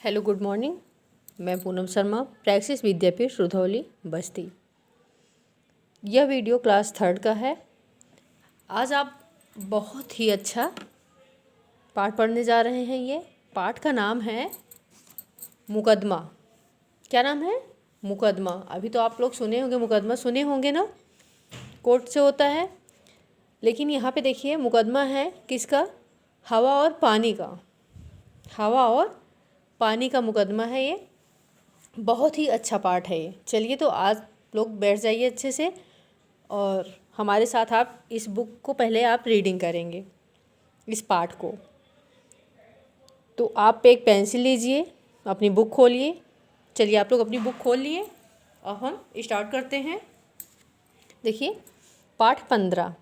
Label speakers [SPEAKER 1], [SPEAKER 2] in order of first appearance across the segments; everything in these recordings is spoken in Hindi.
[SPEAKER 1] Hello good morning. मैं पूनम शर्मा, प्रैक्सिस विद्यापीठ रुधौली बस्ती। यह वीडियो क्लास 3 का है। आज आप बहुत ही अच्छा पाठ पढ़ने जा रहे हैं। ये पाठ का नाम है मुकदमा। क्या नाम है? मुकदमा। अभी तो आप लोग सुने होंगे, मुकदमा सुने होंगे ना, कोर्ट से होता है। लेकिन यहाँ पे देखिए मुकदमा है किसका? हवा और पानी का। हवा और पानी का मुकदमा है ये। बहुत ही अच्छा पाठ है ये। चलिए तो आज लोग बैठ जाइए अच्छे से और हमारे साथ आप इस बुक को पहले आप रीडिंग करेंगे, इस पाठ को। तो आप एक पेंसिल लीजिए, अपनी बुक खोलिए। चलिए आप लोग अपनी बुक खोल लिए और हम स्टार्ट करते हैं। देखिए पाठ 15।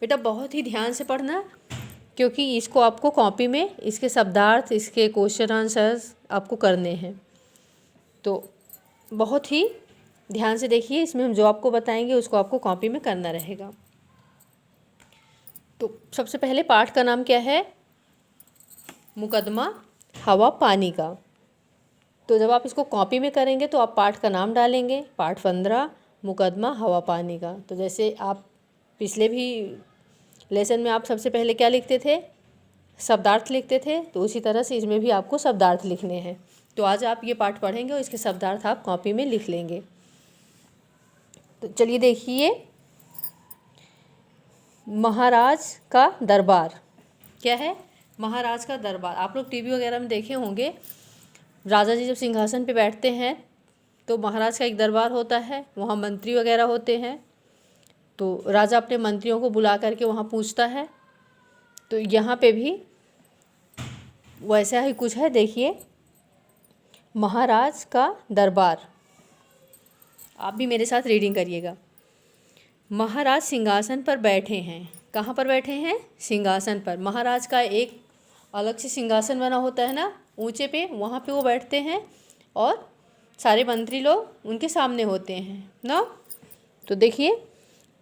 [SPEAKER 1] बेटा बहुत ही ध्यान से पढ़ना, क्योंकि इसको आपको कॉपी में इसके शब्दार्थ, इसके क्वेश्चन आंसर्स आपको करने हैं। तो बहुत ही ध्यान से देखिए, इसमें हम जो आपको बताएंगे उसको आपको कॉपी में करना रहेगा। तो सबसे पहले पाठ का नाम क्या है? मुकदमा हवा पानी का। तो जब आप इसको कॉपी में करेंगे तो आप पाठ का नाम डालेंगे, पाठ 15 मुकदमा हवा पानी का। तो जैसे आप पिछले भी लेसन में आप सबसे पहले क्या लिखते थे? शब्दार्थ लिखते थे। तो उसी तरह से इसमें भी आपको शब्दार्थ लिखने हैं। तो आज आप ये पाठ पढ़ेंगे और इसके शब्दार्थ आप कॉपी में लिख लेंगे। तो चलिए देखिए, महाराज का दरबार। क्या है? महाराज का दरबार। आप लोग टीवी वगैरह में देखे होंगे, राजा जी जब सिंहासन पे बैठते हैं तो महाराज का एक दरबार होता है, वहाँ मंत्री वगैरह होते हैं। तो राजा अपने मंत्रियों को बुला करके वहाँ पूछता है। तो यहाँ पे भी वैसा ही कुछ है। देखिए, महाराज का दरबार। आप भी मेरे साथ रीडिंग करिएगा। महाराज सिंहासन पर बैठे हैं। कहाँ पर बैठे हैं? सिंहासन पर। महाराज का एक अलग से सिंहासन बना होता है ना, ऊंचे पे, वहाँ पे वो बैठते हैं और सारे मंत्री लोग उनके सामने होते हैं ना। तो देखिए,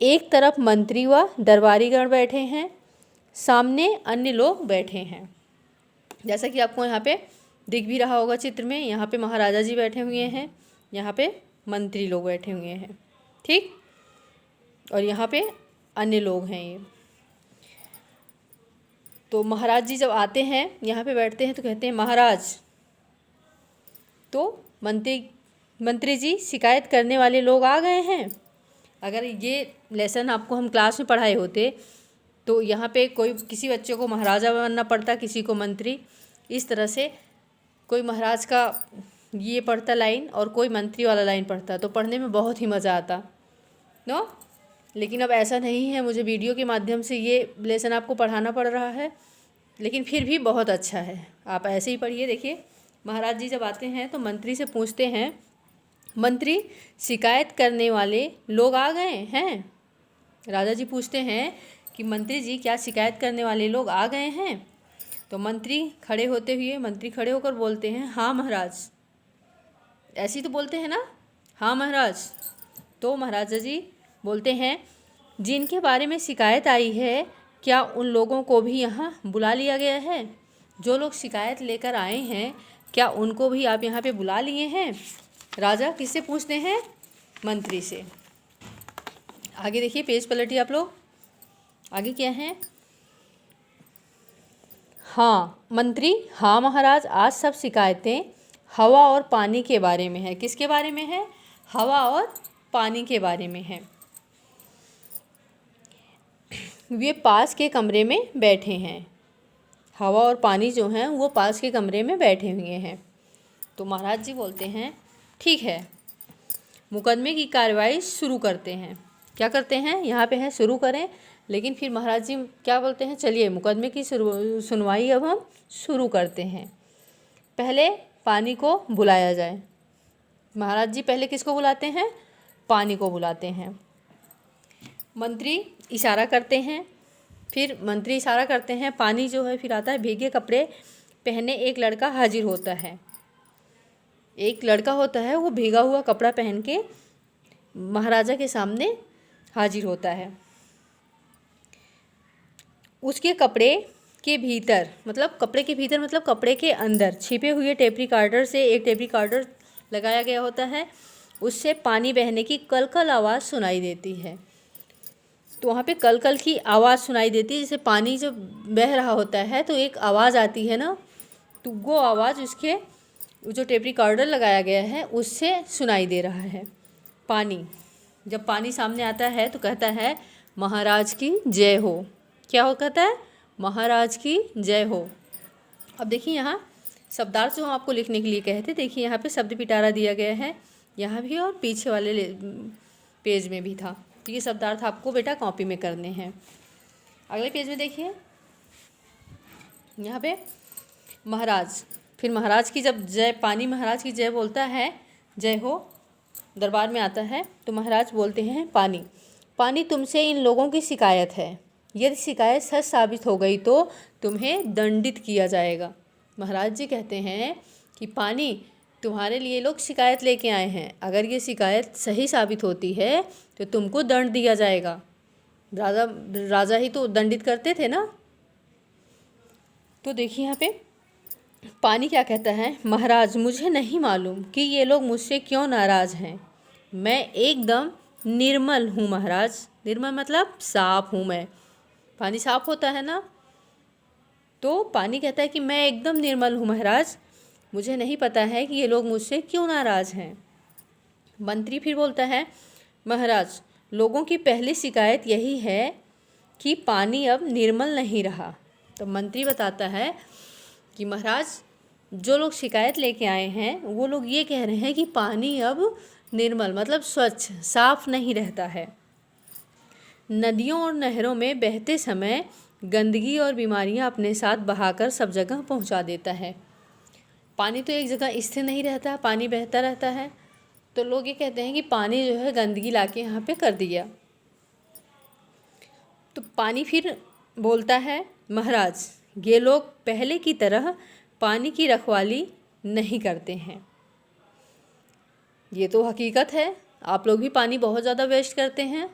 [SPEAKER 1] एक तरफ मंत्री व दरबारीगण बैठे हैं, सामने अन्य लोग बैठे हैं। जैसा कि आपको यहाँ पे दिख भी रहा होगा चित्र में, यहाँ पे महाराजा जी बैठे हुए हैं, यहाँ पे मंत्री लोग बैठे हुए हैं, ठीक। और यहाँ पे अन्य लोग हैं ये। तो महाराज जी जब आते हैं, यहाँ पे बैठते हैं, तो कहते हैं महाराज। तो मंत्री जी, शिकायत करने वाले लोग आ गए हैं। अगर ये लेसन आपको हम क्लास में पढ़ाए होते तो यहाँ पे कोई किसी बच्चे को महाराजा बनना पड़ता, किसी को मंत्री। इस तरह से कोई महाराज का ये पढ़ता लाइन और कोई मंत्री वाला लाइन पढ़ता, तो पढ़ने में बहुत ही मज़ा आता नो। लेकिन अब ऐसा नहीं है, मुझे वीडियो के माध्यम से ये लेसन आपको पढ़ाना पड़ रहा है, लेकिन फिर भी बहुत अच्छा है। आप ऐसे ही पढ़िए। देखिए, महाराज जी जब आते हैं तो मंत्री से पूछते हैं, मंत्री, शिकायत करने वाले लोग आ गए हैं। राजा जी पूछते हैं कि मंत्री जी, क्या शिकायत करने वाले लोग आ गए हैं? तो मंत्री खड़े होकर बोलते हैं, हाँ महाराज। ऐसे ही तो बोलते हैं ना, हाँ महाराज। तो महाराजा जी बोलते हैं, जिनके बारे में शिकायत आई है, क्या उन लोगों को भी यहाँ बुला लिया गया है? जो लोग शिकायत लेकर आए हैं, क्या उनको भी आप यहाँ पे बुला लिए हैं? राजा किससे पूछते हैं? मंत्री से। आगे देखिए, पेज पलटिए आप लोग। आगे क्या है? हाँ मंत्री, हाँ महाराज, आज सब शिकायतें हवा और पानी के बारे में है। किसके बारे में है? हवा और पानी के बारे में है। वे पास के कमरे में बैठे हैं। हवा और पानी जो हैं वो पास के कमरे में बैठे हुए हैं। तो महाराज जी बोलते हैं, ठीक है, मुकदमे की कार्रवाई शुरू करते हैं। क्या करते हैं? यहाँ पे है शुरू करें, लेकिन फिर महाराज जी क्या बोलते हैं, चलिए मुकदमे की सुनवाई अब हम शुरू करते हैं। पहले पानी को बुलाया जाए। महाराज जी पहले किसको बुलाते हैं? पानी को बुलाते हैं। मंत्री इशारा करते हैं, फिर मंत्री इशारा करते हैं, पानी जो है फिर आता है। भीगे कपड़े पहने एक लड़का हाजिर होता है। एक लड़का होता है, वो भीगा हुआ कपड़ा पहन के महाराजा के सामने हाजिर होता है। उसके कपड़े के भीतर, मतलब कपड़े के भीतर मतलब कपड़े के अंदर छिपे हुए टेप रिकॉर्डर से एक टेप रिकॉर्डर लगाया गया होता है, उससे पानी बहने की कल कल आवाज़ सुनाई देती है। तो वहाँ पे कल कल की आवाज़ सुनाई देती है, जैसे पानी जब बह रहा होता है तो एक आवाज़ आती है ना, तो वो आवाज़ उसके जो टेप रिकॉर्डर लगाया गया है उससे सुनाई दे रहा है। पानी, जब पानी सामने आता है तो कहता है महाराज की जय हो। क्या हो कहता है? महाराज की जय हो। अब देखिए यहाँ शब्दार्थ जो हम आपको लिखने के लिए कहे थे, देखिए यहाँ पे शब्द पिटारा दिया गया है, यहाँ भी और पीछे वाले पेज में भी था। तो ये शब्दार्थ आपको बेटा कॉपी में करने हैं। अगले पेज में देखिए, यहाँ पे महाराज, फिर महाराज की जब जय, पानी महाराज की जय बोलता है, जय हो दरबार में आता है, तो महाराज बोलते हैं पानी, पानी तुमसे इन लोगों की शिकायत है, यदि शिकायत सच साबित हो गई तो तुम्हें दंडित किया जाएगा। महाराज जी कहते हैं कि पानी, तुम्हारे लिए लोग शिकायत लेके आए हैं, अगर ये शिकायत सही साबित होती है तो तुमको दंड दिया जाएगा। राजा ही तो दंडित करते थे ना। तो देखिए यहाँ पे पानी क्या कहता है, महाराज मुझे नहीं मालूम कि ये लोग मुझसे क्यों नाराज़ हैं, मैं एकदम निर्मल हूँ महाराज। निर्मल मतलब साफ हूँ मैं, पानी साफ होता है ना। तो पानी कहता है कि मैं एकदम निर्मल हूँ महाराज, मुझे नहीं पता है कि ये लोग मुझसे क्यों नाराज़ हैं। मंत्री फिर बोलता है, महाराज लोगों की पहली शिकायत यही है कि पानी अब निर्मल नहीं रहा। तो मंत्री बताता है कि महाराज जो लोग शिकायत लेके आए हैं वो लोग ये कह रहे हैं कि पानी अब निर्मल मतलब स्वच्छ साफ नहीं रहता है। नदियों और नहरों में बहते समय गंदगी और बीमारियां अपने साथ बहाकर सब जगह पहुंचा देता है। पानी तो एक जगह स्थिर नहीं रहता, पानी बहता रहता है। तो लोग ये कहते हैं कि पानी जो है गंदगी लाके यहाँ पे कर दिया। तो पानी फिर बोलता है, महाराज ये लोग पहले की तरह पानी की रखवाली नहीं करते हैं। ये तो हकीकत है, आप लोग भी पानी बहुत ज़्यादा वेस्ट करते हैं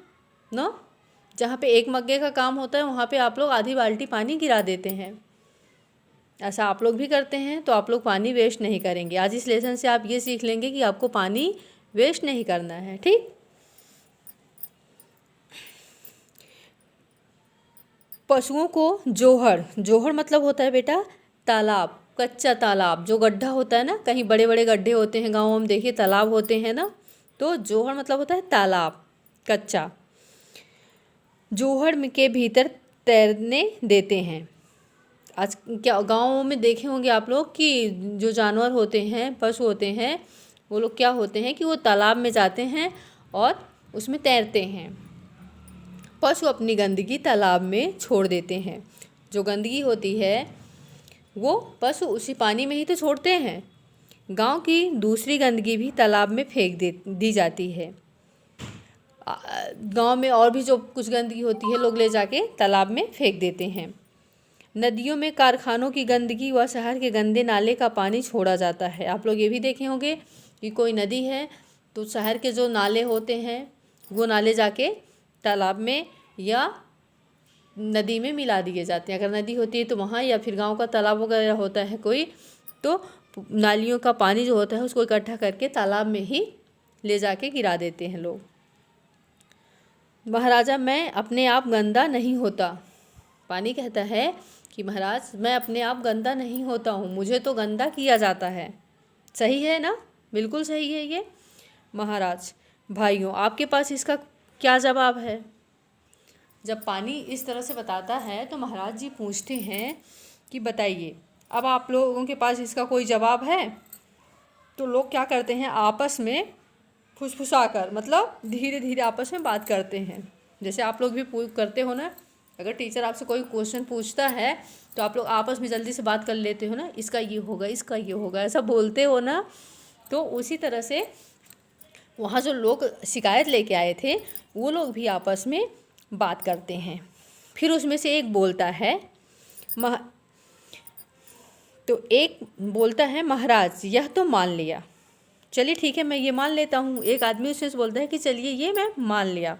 [SPEAKER 1] ना। जहाँ पे एक मग्गे का काम होता है वहाँ पे आप लोग आधी बाल्टी पानी गिरा देते हैं। ऐसा आप लोग भी करते हैं, तो आप लोग पानी वेस्ट नहीं करेंगे। आज इस लेसन से आप ये सीख लेंगे कि आपको पानी वेस्ट नहीं करना है, ठीक। पशुओं को जोहड़, जोहड़ मतलब होता है बेटा तालाब, कच्चा तालाब, जो गड्ढा होता है ना, कहीं बड़े बड़े गड्ढे होते हैं गाँव में, देखिए तालाब होते हैं ना, तो जोहड़ मतलब होता है तालाब कच्चा। जोहड़ के भीतर तैरने देते हैं। आज क्या गाँव में देखे होंगे आप लोग कि जो जानवर होते हैं, पशु होते हैं, वो लोग क्या होते हैं कि वो तालाब में जाते हैं और उसमें तैरते हैं। पशु अपनी गंदगी तालाब में छोड़ देते हैं। जो गंदगी होती है वो पशु उसी पानी में ही तो छोड़ते हैं। गांव की दूसरी गंदगी भी तालाब में फेंक दी जाती है। गांव में और भी जो कुछ गंदगी होती है लोग ले जाके तालाब में फेंक देते हैं। नदियों में कारखानों की गंदगी व शहर के गंदे नाले का पानी छोड़ा जाता है। आप लोग ये भी देखे होंगे कि कोई नदी है तो शहर के जो नाले होते हैं वो नाले जाके तालाब में या नदी में मिला दिए जाते हैं। अगर नदी होती है तो वहाँ, या फिर गांव का तालाब वगैरह होता है कोई, तो नालियों का पानी जो होता है उसको इकट्ठा करके तालाब में ही ले जाके गिरा देते हैं लोग। महाराजा मैं अपने आप गंदा नहीं होता। पानी कहता है कि महाराज मैं अपने आप गंदा नहीं होता हूँ, मुझे तो गंदा किया जाता है। सही है ना, बिल्कुल सही है ये। महाराज भाइयों आपके पास इसका क्या जवाब है? जब पानी इस तरह से बताता है तो महाराज जी पूछते हैं कि बताइए अब आप लोगों के पास इसका कोई जवाब है? तो लोग क्या करते हैं, आपस में फुसफुसाकर मतलब धीरे धीरे आपस में बात करते हैं। जैसे आप लोग भी करते हो ना, अगर टीचर आपसे कोई क्वेश्चन पूछता है तो आप लोग आपस में जल्दी से बात कर लेते हो ना, इसका ये होगा, इसका ये होगा, ऐसा बोलते हो ना। तो उसी तरह से वहाँ जो लोग शिकायत लेके आए थे वो लोग भी आपस में बात करते हैं। फिर उसमें से एक बोलता है तो एक बोलता है महाराज यह तो मान लिया, चलिए ठीक है मैं ये मान लेता हूँ। एक आदमी उसमें से बोलता है कि चलिए ये मैं मान लिया,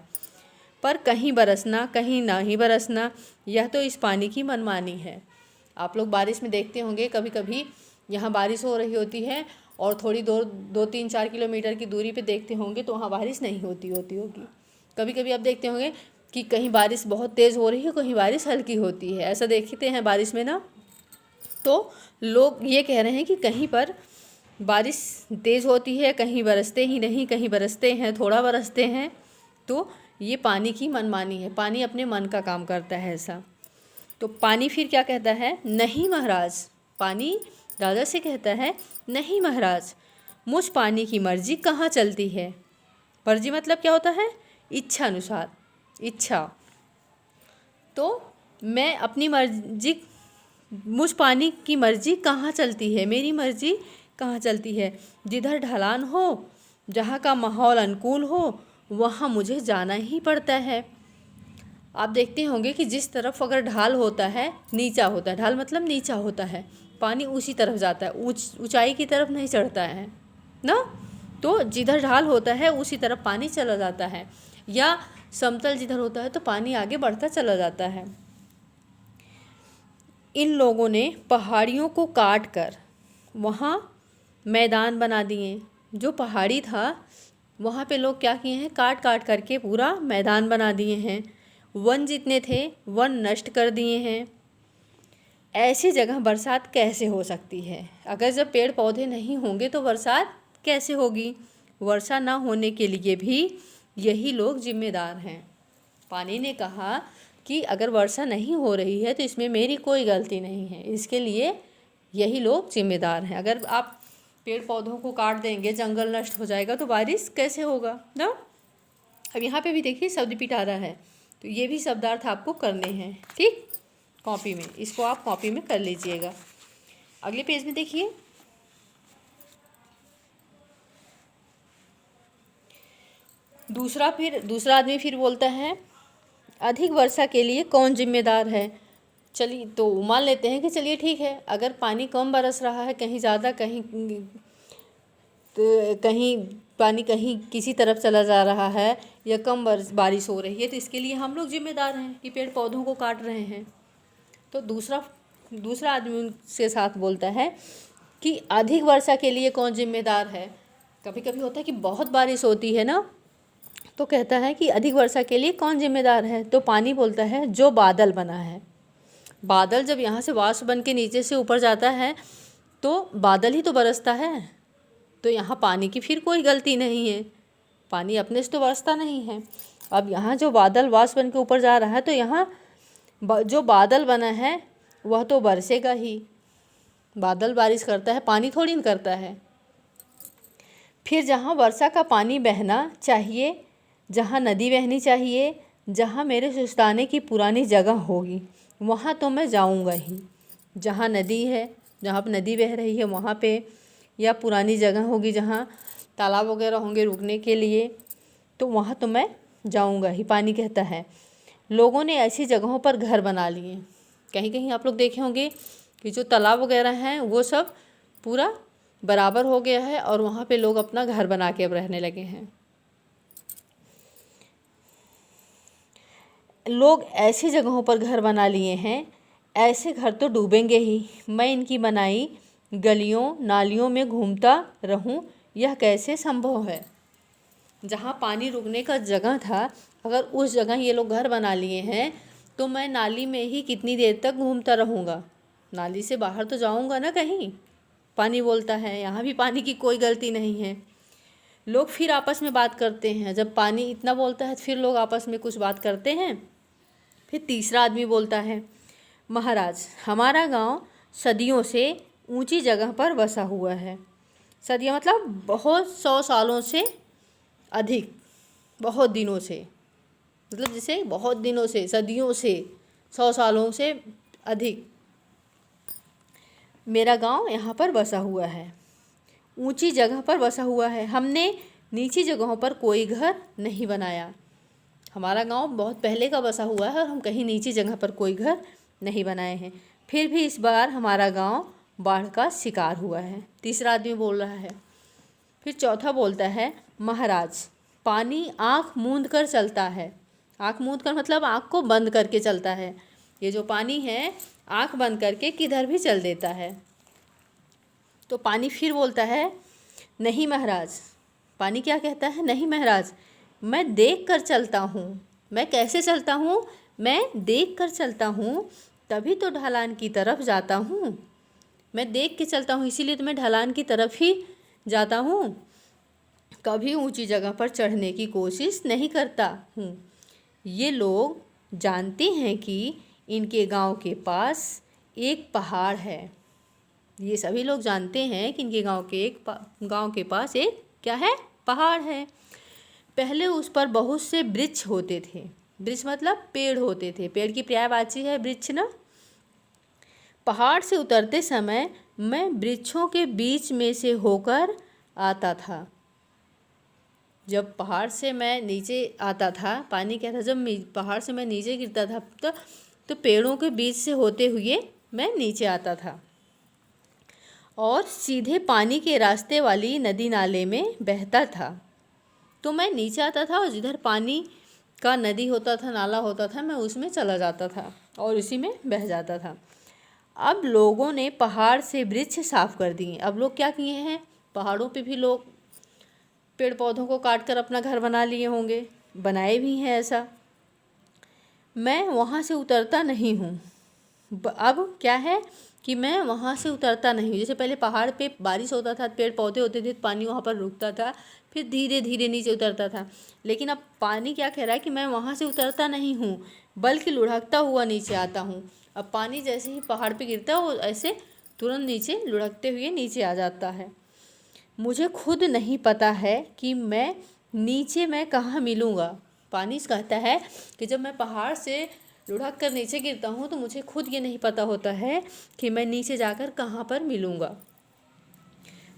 [SPEAKER 1] पर कहीं बरसना कहीं ना ही बरसना, यह तो इस पानी की मनमानी है। आप लोग बारिश में देखते होंगे, कभी कभी यहाँ बारिश हो रही होती है और थोड़ी 2-3-4 किलोमीटर की दूरी पे देखते होंगे तो वहाँ बारिश नहीं होती होगी। कभी कभी आप देखते होंगे कि कहीं बारिश बहुत तेज़ हो रही है, कहीं बारिश हल्की होती है, ऐसा देखते हैं बारिश में ना। तो लोग ये कह रहे हैं कि कहीं पर बारिश तेज़ होती है, कहीं बरसते ही नहीं, कहीं बरसते हैं, थोड़ा बरसते हैं। तो ये पानी की मनमानी है, पानी अपने मन का काम करता है ऐसा। तो पानी फिर क्या कहता है, नहीं महाराज। पानी राजा से कहता है, नहीं महाराज, मुझ पानी की मर्जी कहाँ चलती है। मर्जी मतलब क्या होता है, इच्छा अनुसार, इच्छा। तो मैं अपनी मर्जी, मुझ पानी की मर्जी कहाँ चलती है, मेरी मर्जी कहाँ चलती है। जिधर ढलान हो, जहाँ का माहौल अनुकूल हो, वहाँ मुझे जाना ही पड़ता है। आप देखते होंगे कि जिस तरफ अगर ढाल होता है, नीचा होता है, ढाल मतलब नीचा होता है, पानी उसी तरफ जाता है, ऊंचाई की तरफ नहीं चढ़ता है ना। तो जिधर ढाल होता है उसी तरफ पानी चला जाता है, या समतल जिधर होता है तो पानी आगे बढ़ता चला जाता है। इन लोगों ने पहाड़ियों को काट कर वहाँ मैदान बना दिए। जो पहाड़ी था वहाँ पे लोग क्या किए हैं, काट काट करके पूरा मैदान बना दिए हैं। वन जितने थे वन नष्ट कर दिए हैं। ऐसी जगह बरसात कैसे हो सकती है। अगर जब पेड़ पौधे नहीं होंगे तो बरसात कैसे होगी। वर्षा ना होने के लिए भी यही लोग जिम्मेदार हैं। पानी ने कहा कि अगर वर्षा नहीं हो रही है तो इसमें मेरी कोई गलती नहीं है, इसके लिए यही लोग जिम्मेदार हैं। अगर आप पेड़ पौधों को काट देंगे, जंगल नष्ट हो जाएगा तो बारिश कैसे होगा ना। अब यहाँ पे भी देखिए शब्द पिटारा है, तो ये भी शब्दार्थ आपको करने हैं, ठीक, कॉपी में। इसको आप कॉपी में कर लीजिएगा। अगले पेज में देखिए, दूसरा आदमी फिर बोलता है, अधिक वर्षा के लिए कौन जिम्मेदार है। चलिए तो मान लेते हैं कि चलिए ठीक है, अगर पानी कम बरस रहा है, कहीं ज़्यादा, कहीं तो कहीं पानी कहीं किसी तरफ चला जा रहा है, या कम बारिश हो रही है, तो इसके लिए हम लोग जिम्मेदार हैं कि पेड़ पौधों को काट रहे हैं। तो दूसरा आदमी उनके साथ बोलता है कि अधिक वर्षा के लिए कौन जिम्मेदार है। कभी कभी होता है कि बहुत बारिश होती है ना, तो कहता है कि अधिक वर्षा के लिए कौन जिम्मेदार है। तो पानी बोलता है, जो बादल बना है। बादल जब यहाँ से वाष्प बन के नीचे से ऊपर जाता है तो बादल ही तो बरसता है, तो यहाँ पानी की फिर कोई गलती नहीं है, पानी अपने से तो बरसता नहीं है। अब यहाँ जो बादल वाष्प बन के ऊपर जा रहा है तो यहाँ जो बादल बना है वह तो बरसेगा ही। बादल बारिश करता है, पानी थोड़ी न करता है। फिर जहाँ वर्षा का पानी बहना चाहिए, जहाँ नदी बहनी चाहिए, जहाँ मेरे सुस्ताने की पुरानी जगह होगी, वहाँ तो मैं जाऊँगा ही। जहाँ नदी है, जहाँ पर नदी बह रही है वहाँ पे, या पुरानी जगह होगी जहाँ तालाब वगैरह होंगे रुकने के लिए, तो वहाँ तो मैं जाऊँगा ही। पानी कहता है, लोगों ने ऐसी जगहों पर घर बना लिए। कहीं कहीं आप लोग देखे होंगे कि जो तालाब वगैरह हैं वो सब पूरा बराबर हो गया है और वहाँ पे लोग अपना घर बना के अब रहने लगे हैं। लोग ऐसी जगहों पर घर बना लिए हैं, ऐसे घर तो डूबेंगे ही। मैं इनकी बनाई गलियों नालियों में घूमता रहूं, यह कैसे संभव है। जहाँ पानी रुकने का जगह था, अगर उस जगह ये लोग घर बना लिए हैं तो मैं नाली में ही कितनी देर तक घूमता रहूँगा, नाली से बाहर तो जाऊँगा ना कहीं। पानी बोलता है, यहाँ भी पानी की कोई गलती नहीं है। लोग फिर आपस में बात करते हैं, जब पानी इतना बोलता है तो फिर लोग आपस में कुछ बात करते हैं। फिर तीसरा आदमी बोलता है, महाराज, हमारा गांव सदियों से ऊंची जगह पर बसा हुआ है। सदियाँ मतलब बहुत 100 सालों से अधिक, बहुत दिनों से, मतलब जैसे बहुत दिनों से, सदियों से, 100 सालों से अधिक मेरा गांव यहाँ पर बसा हुआ है, ऊंची जगह पर बसा हुआ है। हमने नीची जगहों पर कोई घर नहीं बनाया। हमारा गांव बहुत पहले का बसा हुआ है और हम कहीं नीची जगह पर कोई घर नहीं बनाए हैं। फिर भी इस बार हमारा गांव बाढ़ का शिकार हुआ है। तीसरा आदमी बोल रहा है। फिर चौथा बोलता है, महाराज, पानी आँख मूंद कर चलता है। आँख मूंद कर मतलब आँख को बंद करके चलता है। ये जो पानी है आंख बंद करके किधर भी चल देता है। तो पानी फिर बोलता है, नहीं महाराज। पानी क्या कहता है? नहीं महाराज, मैं देख कर चलता हूँ। मैं कैसे चलता हूँ? मैं देख कर चलता हूँ, तभी तो ढलान की तरफ जाता हूँ। मैं देख के चलता हूँ, इसीलिए तो मैं ढलान की तरफ ही जाता हूँ, कभी ऊंची जगह पर चढ़ने की कोशिश नहीं करता हूँ। ये लोग जानते हैं कि इनके गांव के पास एक पहाड़ है। ये सभी लोग जानते हैं कि इनके गांव के पास एक क्या है? पहाड़ है। पहले उस पर बहुत से वृक्ष होते थे। वृक्ष मतलब पेड़ होते थे। पेड़ की पर्यायवाची है वृक्ष ना। पहाड़ से उतरते समय मैं वृक्षों के बीच में से होकर आता था। जब पहाड़ से मैं नीचे आता था, पानी क्या था, जब पहाड़ से मैं नीचे गिरता था तो पेड़ों के बीच से होते हुए मैं नीचे आता था और सीधे पानी के रास्ते वाली नदी नाले में बहता था। तो मैं नीचे आता था और जिधर पानी का नदी होता था, नाला होता था, मैं उसमें चला जाता था और उसी में बह जाता था। अब लोगों ने पहाड़ से वृक्ष साफ कर दिए। अब लोग क्या किए हैं? पहाड़ों पे भी लोग पेड़ पौधों को काट कर अपना घर बना लिए होंगे, बनाए भी हैं ऐसा। मैं वहाँ से उतरता नहीं हूँ। अब क्या है कि मैं वहाँ से उतरता नहीं हूँ। जैसे पहले पहाड़ पे बारिश होता था, पेड़ पौधे होते थे, पानी वहाँ पर रुकता था, फिर धीरे धीरे नीचे उतरता था। लेकिन अब पानी क्या कह रहा है कि मैं वहाँ से उतरता नहीं हूँ, बल्कि लुढ़कता हुआ नीचे आता हूँ। अब पानी जैसे ही पहाड़ पे गिरता है वो ऐसे तुरंत नीचे लुढ़कते हुए नीचे आ जाता है। मुझे खुद नहीं पता है कि मैं कहाँ मिलूँगा। पानी कहता है कि जब मैं पहाड़ से लुढ़क कर नीचे गिरता हूँ तो मुझे खुद ये नहीं पता होता है कि मैं नीचे जाकर कहाँ पर मिलूँगा।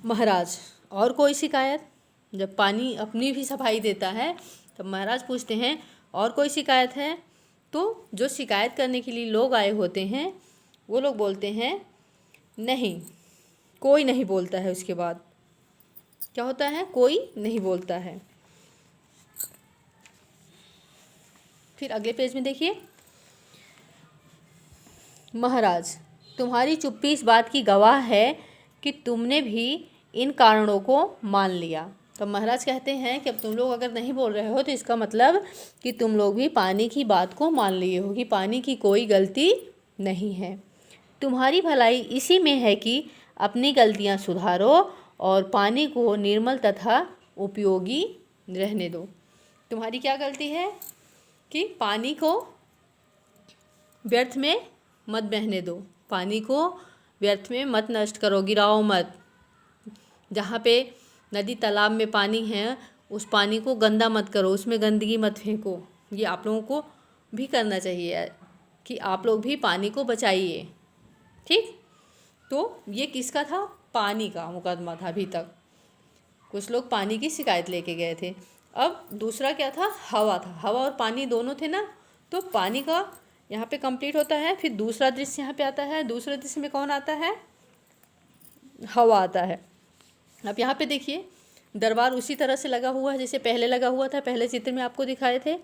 [SPEAKER 1] महाराज, और कोई शिकायत? जब पानी अपनी भी सफाई देता है तब महाराज पूछते हैं, और कोई शिकायत है? तो जो शिकायत करने के लिए लोग आए होते हैं वो लोग बोलते हैं, नहीं, कोई नहीं बोलता है। उसके बाद क्या होता है? कोई नहीं बोलता है। फिर अगले पेज में देखिए, महाराज, तुम्हारी चुप्पी इस बात की गवाह है कि तुमने भी इन कारणों को मान लिया। तो महाराज कहते हैं कि अब तुम लोग अगर नहीं बोल रहे हो तो इसका मतलब कि तुम लोग भी पानी की बात को मान लिए हो कि पानी की कोई गलती नहीं है। तुम्हारी भलाई इसी में है कि अपनी गलतियां सुधारो और पानी को निर्मल तथा उपयोगी रहने दो। तुम्हारी क्या गलती है? कि पानी को व्यर्थ में मत बहने दो, पानी को व्यर्थ में मत नष्ट करो, गिराओ मत। जहाँ पे नदी तालाब में पानी है उस पानी को गंदा मत करो, उसमें गंदगी मत फेंको। ये आप लोगों को भी करना चाहिए कि आप लोग भी पानी को बचाइए। ठीक, तो ये किसका था? पानी का मुकदमा था अभी तक। कुछ लोग पानी की शिकायत लेके गए थे। अब दूसरा क्या था? हवा था। हवा और पानी दोनों थे ना, तो पानी का यहाँ पे कंप्लीट होता है। फिर दूसरा दृश्य यहाँ पे आता है। दूसरे दृश्य में कौन आता है? हवा आता है। अब यहाँ पे देखिए, दरबार उसी तरह से लगा हुआ है जैसे पहले लगा हुआ था। पहले चित्र में आपको दिखाए थे,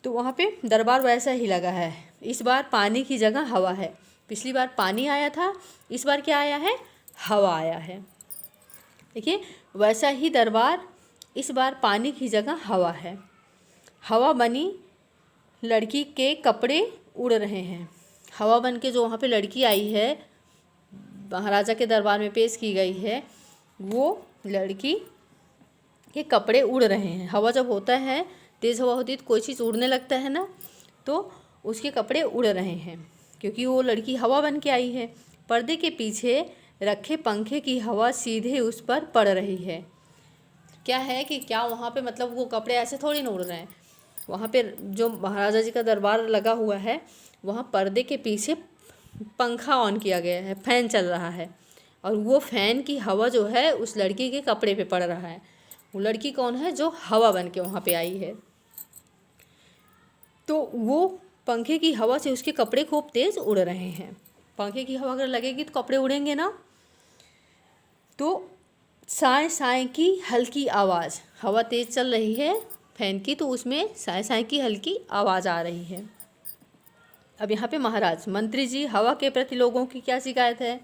[SPEAKER 1] तो वहाँ पे दरबार वैसा ही लगा है। इस बार पानी की जगह हवा है। पिछली बार पानी आया था, इस बार क्या आया है? हवा आया है। देखिए, वैसा ही दरबार, इस बार पानी की जगह हवा है। हवा बनी लड़की के कपड़े उड़ रहे हैं। हवा बन के जो वहाँ पे लड़की आई है, महाराजा के दरबार में पेश की गई है, वो लड़की के कपड़े उड़ रहे हैं। हवा जब होता है, तेज़ हवा होती है तो कोई चीज़ उड़ने लगता है ना, तो उसके कपड़े उड़ रहे हैं क्योंकि वो लड़की हवा बन के आई है। पर्दे के पीछे रखे पंखे की हवा सीधे उस पर पड़ रही है। क्या है कि क्या वहाँ पे मतलब वो कपड़े ऐसे थोड़ी ना उड़ रहे हैं। वहाँ पे जो महाराजा जी का दरबार लगा हुआ है, वहाँ पर्दे के पीछे पंखा ऑन किया गया है, फ़ैन चल रहा है, और वो फ़ैन की हवा जो है उस लड़की के कपड़े पे पड़ रहा है। वो लड़की कौन है? जो हवा बन के वहाँ पे आई है। तो वो पंखे की हवा से उसके कपड़े खूब तेज़ उड़ रहे हैं। पंखे की हवा अगर लगेगी तो कपड़े उड़ेंगे ना। तो साए साए की हल्की आवाज़, हवा तेज़ चल रही है फैन की, तो उसमें साए साए की हल्की आवाज़ आ रही है। अब यहाँ पे महाराज, मंत्री जी हवा के प्रति लोगों की क्या शिकायत है?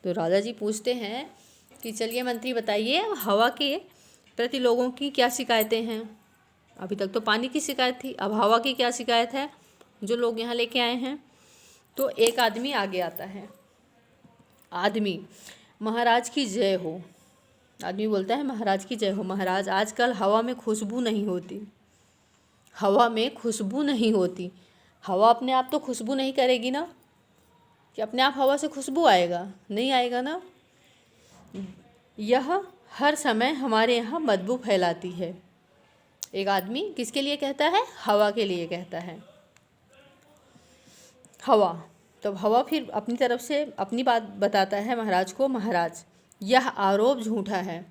[SPEAKER 1] तो राजा जी पूछते हैं कि चलिए मंत्री बताइए, हवा के प्रति लोगों की क्या शिकायतें हैं? अभी तक तो पानी की शिकायत थी, अब हवा की क्या शिकायत है जो लोग यहाँ लेके आए हैं? तो एक आदमी आगे आता है। आदमी, महाराज की जय हो। आदमी बोलता है महाराज की जय हो। महाराज, आजकल हवा में खुशबू नहीं होती। हवा में खुशबू नहीं होती। हवा अपने आप तो खुशबू नहीं करेगी ना, कि अपने आप हवा से खुशबू आएगा? नहीं आएगा ना। यह हर समय हमारे यहाँ बदबू फैलाती है। एक आदमी किसके लिए कहता है? हवा के लिए कहता है। हवा, तब हवा फिर अपनी तरफ से अपनी बात बताता है महाराज को। महाराज, यह आरोप झूठा है।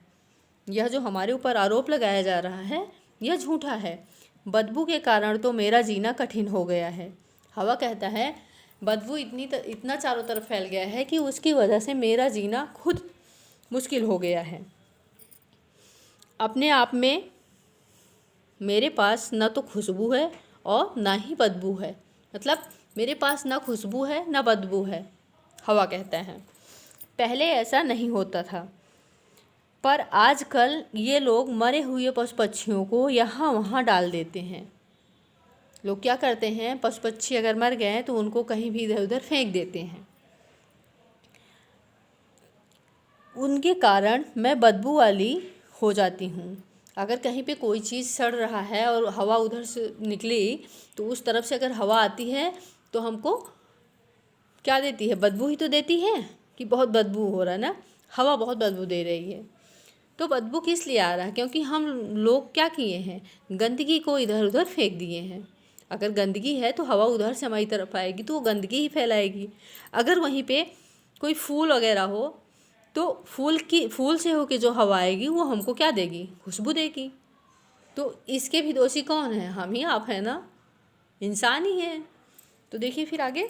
[SPEAKER 1] यह जो हमारे ऊपर आरोप लगाया जा रहा है यह झूठा है। बदबू के कारण तो मेरा जीना कठिन हो गया है। हवा कहता है बदबू इतना चारों तरफ फैल गया है कि उसकी वजह से मेरा जीना खुद मुश्किल हो गया है। अपने आप में मेरे पास न तो खुशबू है और ना ही बदबू है। मतलब मेरे पास ना खुशबू है ना बदबू है। हवा कहता है पहले ऐसा नहीं होता था, पर आजकल ये लोग मरे हुए पशु पक्षियों को यहाँ वहाँ डाल देते हैं। लोग क्या करते हैं, पशु पक्षी अगर मर गए तो उनको कहीं भी इधर उधर फेंक देते हैं। उनके कारण मैं बदबू वाली हो जाती हूँ। अगर कहीं पे कोई चीज़ सड़ रहा है और हवा उधर से निकली तो उस तरफ से अगर हवा आती है तो हमको क्या देती है? बदबू ही तो देती है कि बहुत बदबू हो रहा है ना, हवा बहुत बदबू दे रही है। तो बदबू किस लिए आ रहा है? क्योंकि हम लोग क्या किए हैं, गंदगी को इधर उधर फेंक दिए हैं। अगर गंदगी है तो हवा उधर से हमारी तरफ आएगी तो वो गंदगी ही फैलाएगी। अगर वहीं पे कोई फूल वगैरह हो तो फूल से होके जो हवा आएगी वो हमको क्या देगी? खुशबू देगी। तो इसके भी दोषी कौन है? हम ही आप हैं ना, इंसान ही हैं। तो देखिए फिर आगे,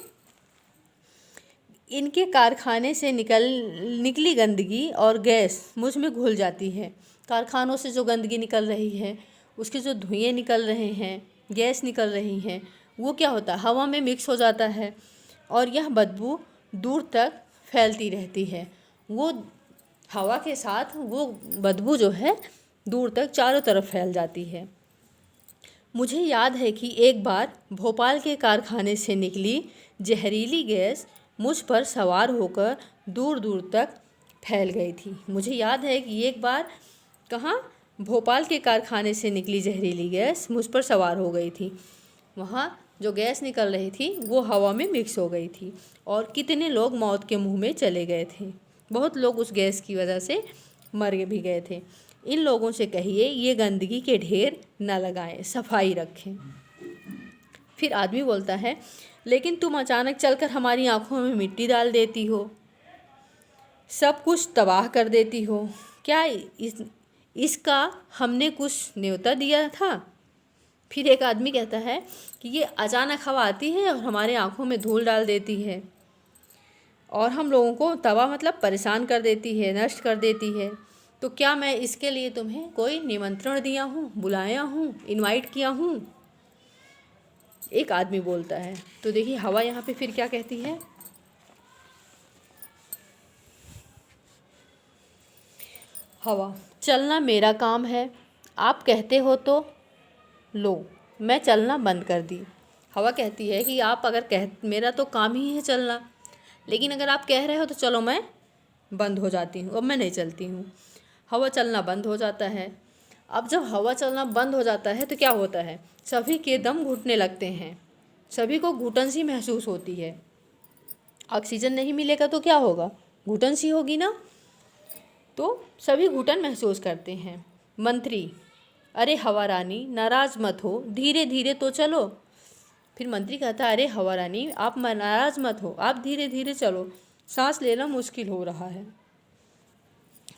[SPEAKER 1] इनके कारखाने से निकली गंदगी और गैस मुझ में घुल जाती है। कारखानों से जो गंदगी निकल रही है, उसके जो धुएं निकल रहे हैं, गैस निकल रही हैं, वो क्या होता है? हवा में मिक्स हो जाता है और यह बदबू दूर तक फैलती रहती है। वो हवा के साथ वो बदबू जो है दूर तक चारों तरफ फैल जाती है। मुझे याद है कि एक बार भोपाल के कारखाने से निकली जहरीली गैस मुझ पर सवार होकर दूर दूर तक फैल गई थी। मुझे याद है कि एक बार कहाँ, भोपाल के कारखाने से निकली जहरीली गैस मुझ पर सवार हो गई थी। वहाँ जो गैस निकल रही थी वो हवा में मिक्स हो गई थी और कितने लोग मौत के मुंह में चले गए थे। बहुत लोग उस गैस की वजह से मर भी गए थे। इन लोगों से कहिए ये गंदगी के ढेर न लगाएं, सफाई रखें। फिर आदमी बोलता है लेकिन तुम अचानक चलकर हमारी आंखों में मिट्टी डाल देती हो, सब कुछ तबाह कर देती हो। क्या इसका हमने कुछ न्योता दिया था? फिर एक आदमी कहता है कि ये अचानक हवा आती है और हमारे आंखों में धूल डाल देती है और हम लोगों को तबाह मतलब परेशान कर देती है, नष्ट कर देती है। तो क्या मैं इसके लिए तुम्हें कोई निमंत्रण दिया हूँ, बुलाया हूँ, इनवाइट किया हूँ? एक आदमी बोलता है। तो देखिए हवा यहाँ पे फिर क्या कहती है, हवा, चलना मेरा काम है, आप कहते हो तो लो, मैं चलना बंद कर दी। हवा कहती है कि आप अगर मेरा तो काम ही है चलना, लेकिन अगर आप कह रहे हो तो चलो मैं बंद हो जाती हूँ, अब मैं नहीं चलती हूँ। हवा चलना बंद हो जाता है। अब जब हवा चलना बंद हो जाता है तो क्या होता है? सभी के दम घुटने लगते हैं, सभी को घुटन सी महसूस होती है। ऑक्सीजन नहीं मिलेगा तो क्या होगा? घुटन सी होगी ना। तो सभी घुटन महसूस करते हैं। मंत्री, अरे हवा रानी नाराज़ मत हो, धीरे धीरे तो चलो। फिर मंत्री कहता है अरे हवा रानी आप नाराज़ मत हो, आप धीरे धीरे चलो, सांस लेना मुश्किल हो रहा है।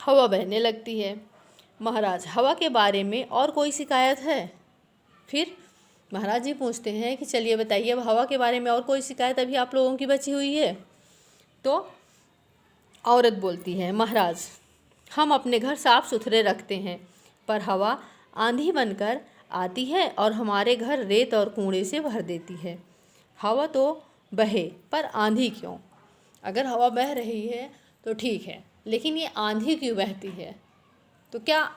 [SPEAKER 1] हवा बहने लगती है। महाराज, हवा के बारे में और कोई शिकायत है? फिर महाराज जी पूछते हैं कि चलिए बताइए अब हवा के बारे में और कोई शिकायत अभी आप लोगों की बची हुई है? तो औरत बोलती है, महाराज हम अपने घर साफ सुथरे रखते हैं, पर हवा आंधी बनकर आती है और हमारे घर रेत और कूड़े से भर देती है। हवा तो बहे पर आंधी क्यों? अगर हवा बह रही है तो ठीक है, लेकिन ये आंधी क्यों बहती है? तो क्या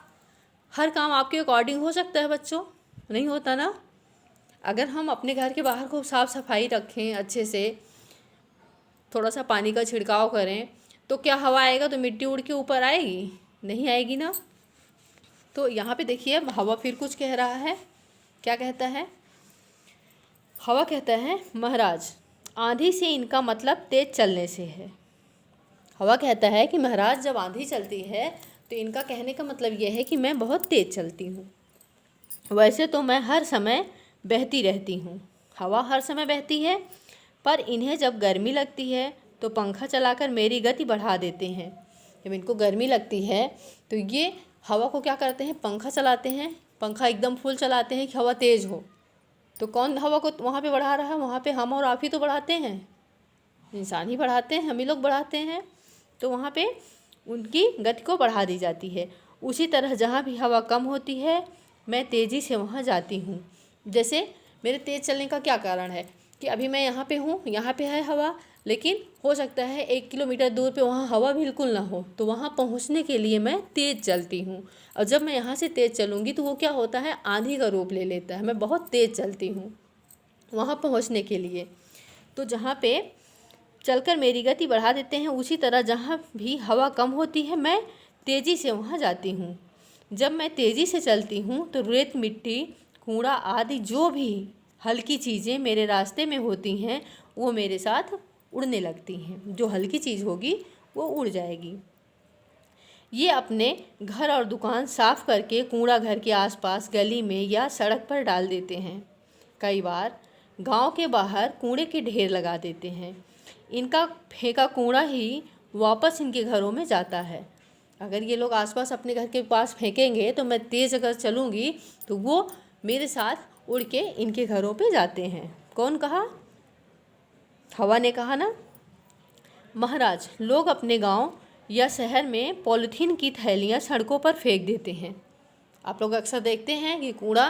[SPEAKER 1] हर काम आपके अकॉर्डिंग हो सकता है बच्चों? नहीं होता ना। अगर हम अपने घर के बाहर खूब साफ़ सफाई रखें, अच्छे से थोड़ा सा पानी का छिड़काव करें, तो क्या हवा आएगा तो मिट्टी उड़ के ऊपर आएगी? नहीं आएगी ना। तो यहाँ पे देखिए अब हवा फिर कुछ कह रहा है। क्या कहता है? हवा कहता है, महाराज आंधी से इनका मतलब तेज चलने से है। हवा कहता है कि महाराज जब आंधी चलती है तो इनका कहने का मतलब यह है कि मैं बहुत तेज चलती हूँ। वैसे तो मैं हर समय बहती रहती हूँ। हवा हर समय बहती है, पर इन्हें जब गर्मी लगती है तो पंखा चलाकर मेरी गति बढ़ा देते हैं। जब इनको गर्मी लगती है तो ये हवा को क्या करते हैं? पंखा चलाते हैं। पंखा एकदम फुल चलाते हैं कि हवा तेज़ हो। तो कौन हवा को वहाँ पे बढ़ा रहा है? वहाँ पे हम और आप ही तो बढ़ाते हैं, इंसान ही बढ़ाते हैं, हम ही लोग बढ़ाते हैं। तो वहाँ पे उनकी गति को बढ़ा दी जाती है। उसी तरह जहाँ भी हवा कम होती है मैं तेज़ी से वहाँ जाती हूँ। जैसे मेरे तेज़ चलने का क्या कारण है कि अभी मैं यहाँ पे हूँ, यहाँ पे है हवा, लेकिन हो सकता है 1 किलोमीटर दूर पे वहाँ हवा बिल्कुल ना हो, तो वहाँ पहुँचने के लिए मैं तेज़ चलती हूँ। और जब मैं यहाँ से तेज़ चलूँगी तो वो क्या होता है? आंधी का रूप ले लेता है। मैं बहुत तेज़ चलती हूँ वहाँ पहुँचने के लिए। तो जहाँ पे चलकर मेरी गति बढ़ा देते हैं, उसी तरह जहाँ भी हवा कम होती है मैं तेज़ी से वहाँ जाती हूँ। जब मैं तेज़ी से चलती हूँ तो रेत, मिट्टी, कूड़ा आदि जो भी हल्की चीज़ें मेरे रास्ते में होती हैं वो मेरे साथ उड़ने लगती हैं। जो हल्की चीज़ होगी वो उड़ जाएगी। ये अपने घर और दुकान साफ करके कूड़ा घर के आसपास, गली में या सड़क पर डाल देते हैं। कई बार गांव के बाहर कूड़े के ढेर लगा देते हैं। इनका फेंका कूड़ा ही वापस इनके घरों में जाता है। अगर ये लोग आसपास अपने घर के पास फेंकेंगे तो मैं तेज़ अगर चलूँगी तो वो मेरे साथ उड़ के इनके घरों पे जाते हैं। कौन कहा? हवा ने कहा ना। महाराज लोग अपने गांव या शहर में पॉलीथीन की थैलियाँ सड़कों पर फेंक देते हैं। आप लोग अक्सर देखते हैं कि कूड़ा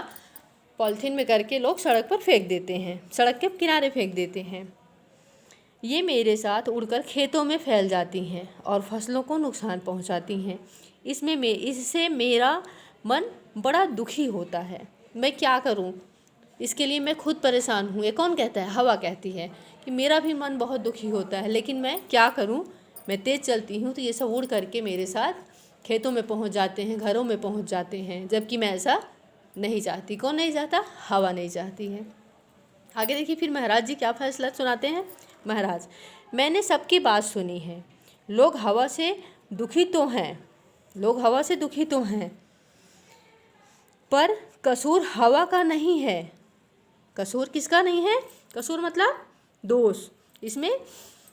[SPEAKER 1] पॉलीथीन में करके लोग सड़क पर फेंक देते हैं, सड़क के किनारे फेंक देते हैं। ये मेरे साथ उड़कर खेतों में फैल जाती हैं और फसलों को नुकसान पहुंचाती हैं। इससे मेरा मन बड़ा दुखी होता है। मैं क्या करूं? इसके लिए मैं खुद परेशान हूँ। ये कौन कहता है? हवा कहती है कि मेरा भी मन बहुत दुखी होता है, लेकिन मैं क्या करूँ? मैं तेज़ चलती हूँ तो ये सब उड़ करके मेरे साथ खेतों में पहुँच जाते हैं, घरों में पहुँच जाते हैं, जबकि मैं ऐसा नहीं चाहती। कौन नहीं चाहता? हवा नहीं चाहती है। आगे देखिए फिर महाराज जी क्या फैसला सुनाते हैं। महाराज मैंने सबकी बात सुनी है। लोग हवा से दुखी तो हैं, लोग हवा से दुखी तो हैं, पर कसूर हवा का नहीं है। कसूर किसका नहीं है? कसूर मतलब दोष। इसमें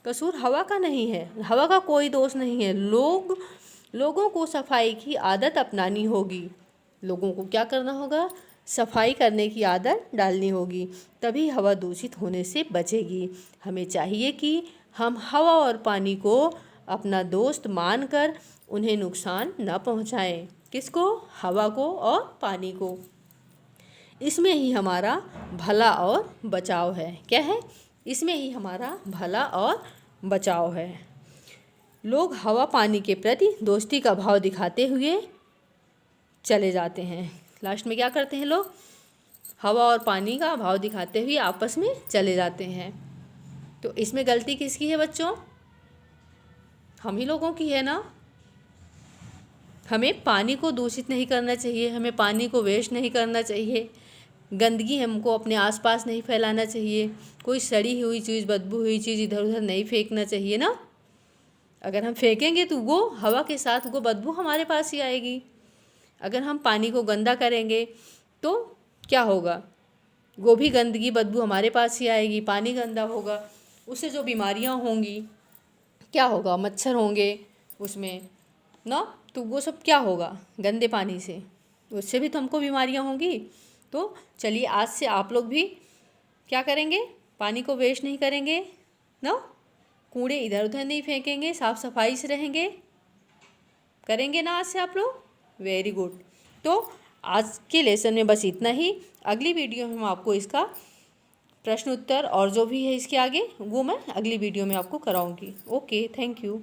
[SPEAKER 1] कसूर हवा का नहीं है, हवा का कोई दोष नहीं है। लोगों को सफाई की आदत अपनानी होगी। लोगों को क्या करना होगा? सफाई करने की आदत डालनी होगी, तभी हवा दूषित होने से बचेगी। हमें चाहिए कि हम हवा और पानी को अपना दोस्त मानकर उन्हें नुकसान न पहुंचाएं। किसको? हवा को और पानी को। इसमें ही हमारा भला और बचाव है। क्या है? इसमें ही हमारा भला और बचाव है। लोग हवा पानी के प्रति दोस्ती का भाव दिखाते हुए चले जाते हैं। लास्ट में क्या करते हैं लोग? हवा और पानी का भाव दिखाते हुए आपस में चले जाते हैं। तो इसमें गलती किसकी है बच्चों? हम ही लोगों की है ना। हमें पानी को दूषित नहीं करना चाहिए, हमें पानी को वेस्ट नहीं करना चाहिए, गंदगी हमको अपने आसपास नहीं फैलाना चाहिए, कोई सड़ी हुई चीज़, बदबू हुई चीज़ इधर उधर नहीं फेंकना चाहिए ना। अगर हम फेंकेंगे तो वो हवा के साथ वो बदबू हमारे पास ही आएगी। अगर हम पानी को गंदा करेंगे तो क्या होगा? वो भी गंदगी, बदबू हमारे पास ही आएगी। पानी गंदा होगा, उससे जो बीमारियां होंगी, क्या होगा? मच्छर होंगे उसमें ना, तो वो सब क्या होगा? गंदे पानी से, उससे भी तो हमको बीमारियां होंगी। तो चलिए आज से आप लोग भी क्या करेंगे? पानी को वेस्ट नहीं करेंगे ना, कूड़े इधर उधर नहीं फेंकेंगे, साफ़ सफाई से रहेंगे। करेंगे ना आज से आप लोग? Very good. तो आज के लेसन में बस इतना ही। अगली वीडियो में हम आपको इसका प्रश्न उत्तर और जो भी है इसके आगे वो मैं अगली वीडियो में आपको कराऊंगी। Okay, thank you.